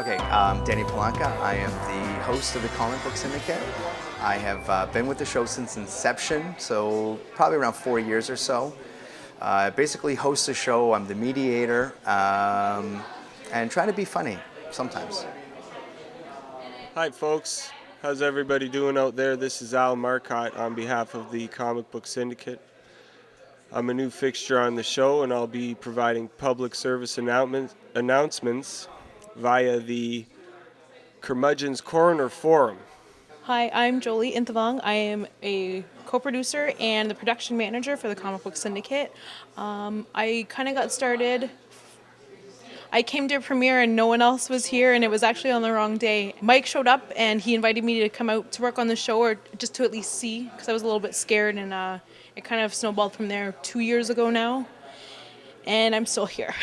Okay, Danny Polanka. I am the host of the Comic Book Syndicate. I have been with the show since inception, so probably around 4 years or so. I basically host the show. I'm the mediator, and try to be funny sometimes. Hi folks, how's everybody doing out there? This is Al Marcotte on behalf of the Comic Book Syndicate. I'm a new fixture on the show and I'll be providing public service announcements via the Curmudgeon's Corner Forum. Hi, I'm Jolie Inthavong. I am a co-producer and the production manager for the Comic Book Syndicate. I kind of got started. I came to a premiere and no one else was here, and it was actually on the wrong day. Mike showed up and he invited me to come out to work on the show, or just to at least see, because I was a little bit scared, and it kind of snowballed from there 2 years ago now, and I'm still here.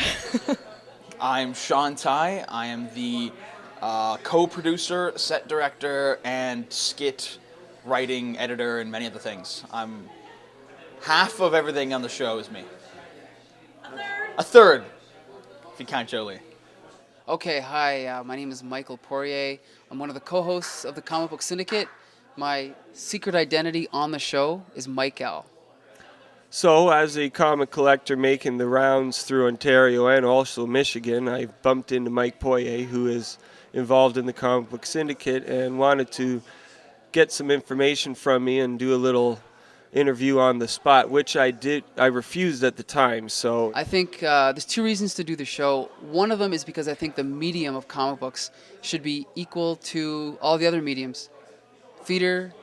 I'm Sean Ty. I am the co-producer, set director, and skit writing, editor, and many other things. I'm half of everything on the show is me. A third, if you count Jolie. Okay, hi, my name is Michael Poirier. I'm one of the co-hosts of the Comic Book Syndicate. My secret identity on the show is Mike L. So, as a comic collector making the rounds through Ontario and also Michigan, I bumped into Mike Poirier, who is involved in the Comic Book Syndicate, and wanted to get some information from me and do a little interview on the spot, which I did. I refused at the time. So I think there's two reasons to do the show. One of them is because I think the medium of comic books should be equal to all the other mediums: theater,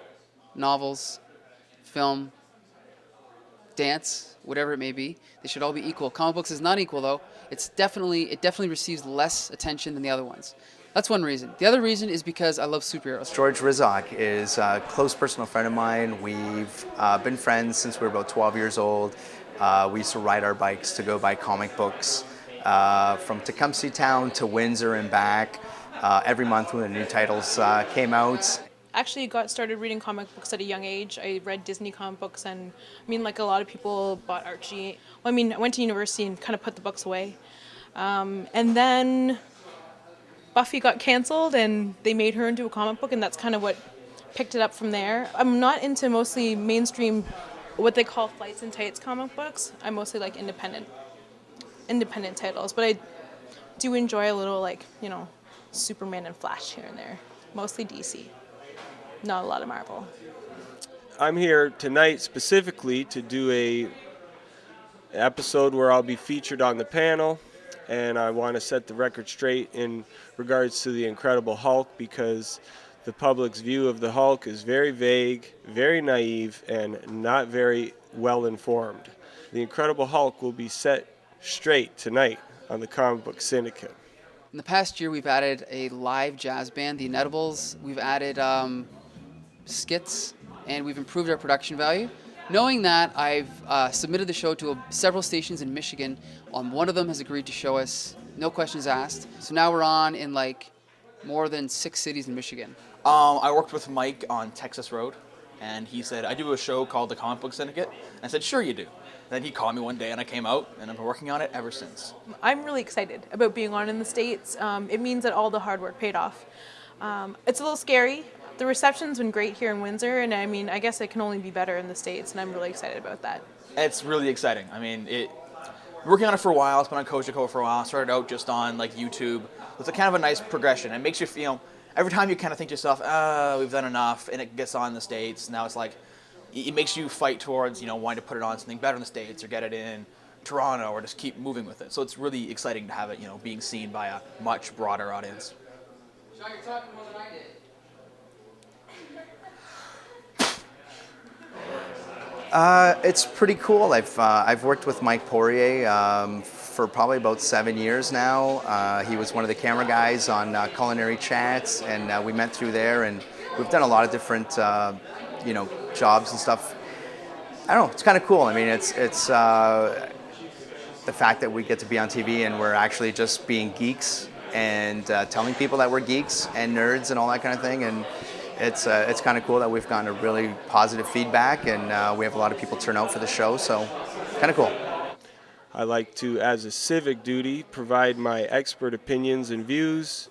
novels, film, dance, whatever it may be. They should all be equal. Comic books is not equal, though. It definitely receives less attention than the other ones. That's one reason. The other reason is because I love superheroes. George Rizak is a close personal friend of mine. We've been friends since we were about 12 years old. We used to ride our bikes to go buy comic books from Tecumseh Town to Windsor and back every month when the new titles came out. Actually got started reading comic books at a young age. I read Disney comic books, and I mean, like a lot of people, bought Archie. Well, I mean, I went to university and kind of put the books away. And then Buffy got canceled and they made her into a comic book, and that's kind of what picked it up from there. I'm not into mostly mainstream, what they call flights and tights comic books. I mostly like independent titles, but I do enjoy a little, like, you know, Superman and Flash here and there. Mostly DC. Not a lot of Marvel. I'm here tonight specifically to do a episode where I'll be featured on the panel, and I want to set the record straight in regards to the Incredible Hulk, because the public's view of the Hulk is very vague, very naive, and not very well informed. The Incredible Hulk will be set straight tonight on the Comic Book Syndicate. In the past year, we've added a live jazz band, the Inedibles. We've added skits, and we've improved our production value. Knowing that, I've submitted the show to several stations in Michigan. One of them has agreed to show us, no questions asked. So now we're on in like more than 6 cities in Michigan. I worked with Mike on Texas Road, and he said, I do a show called the Comic Book Syndicate. And I said, sure you do. And then he called me one day and I came out, and I've been working on it ever since. I'm really excited about being on in the States. It means that all the hard work paid off. It's a little scary. The reception's been great here in Windsor, and I mean, I guess it can only be better in the States, and I'm really excited about that. It's really exciting. I mean, working on it for a while. It's been on Kojiko for a while. Started out just on like YouTube. It's a kind of a nice progression. It makes you feel, every time you kind of think to yourself, we've done enough, and it gets on in the States. Now it's like, it makes you fight towards, wanting to put it on something better in the States, or get it in Toronto, or just keep moving with it. So it's really exciting to have it, being seen by a much broader audience. Sean, you're talking more than I did. It's pretty cool. I've worked with Mike Poirier for probably about 7 years now. He was one of the camera guys on Culinary Chats, and we met through there, and we've done a lot of different jobs and stuff. I don't know. It's kind of cool. I mean, it's the fact that we get to be on TV and we're actually just being geeks and telling people that we're geeks and nerds and all that kind of thing. And it's kind of cool that we've gotten a really positive feedback, and we have a lot of people turn out for the show. So kind of cool. I like to, as a civic duty, provide my expert opinions and views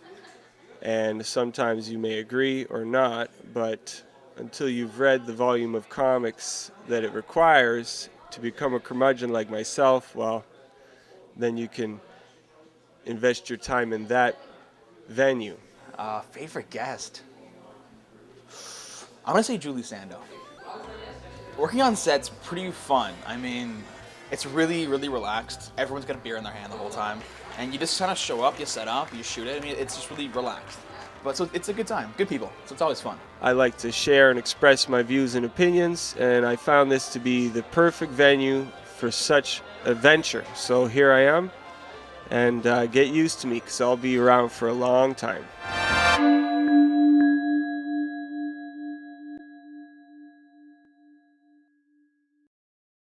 And sometimes you may agree or not, but until you've read the volume of comics that it requires to become a curmudgeon like myself, well, then you can invest your time in that venue. Favorite guest? I'm gonna say Julie Sando. Working on set's pretty fun. I mean, it's really, really relaxed. Everyone's got a beer in their hand the whole time, and you just kind of show up, you set up, you shoot it. I mean, it's just really relaxed. But so it's a good time, good people. So it's always fun. I like to share and express my views and opinions, and I found this to be the perfect venue for such a venture. So here I am, and get used to me because I'll be around for a long time.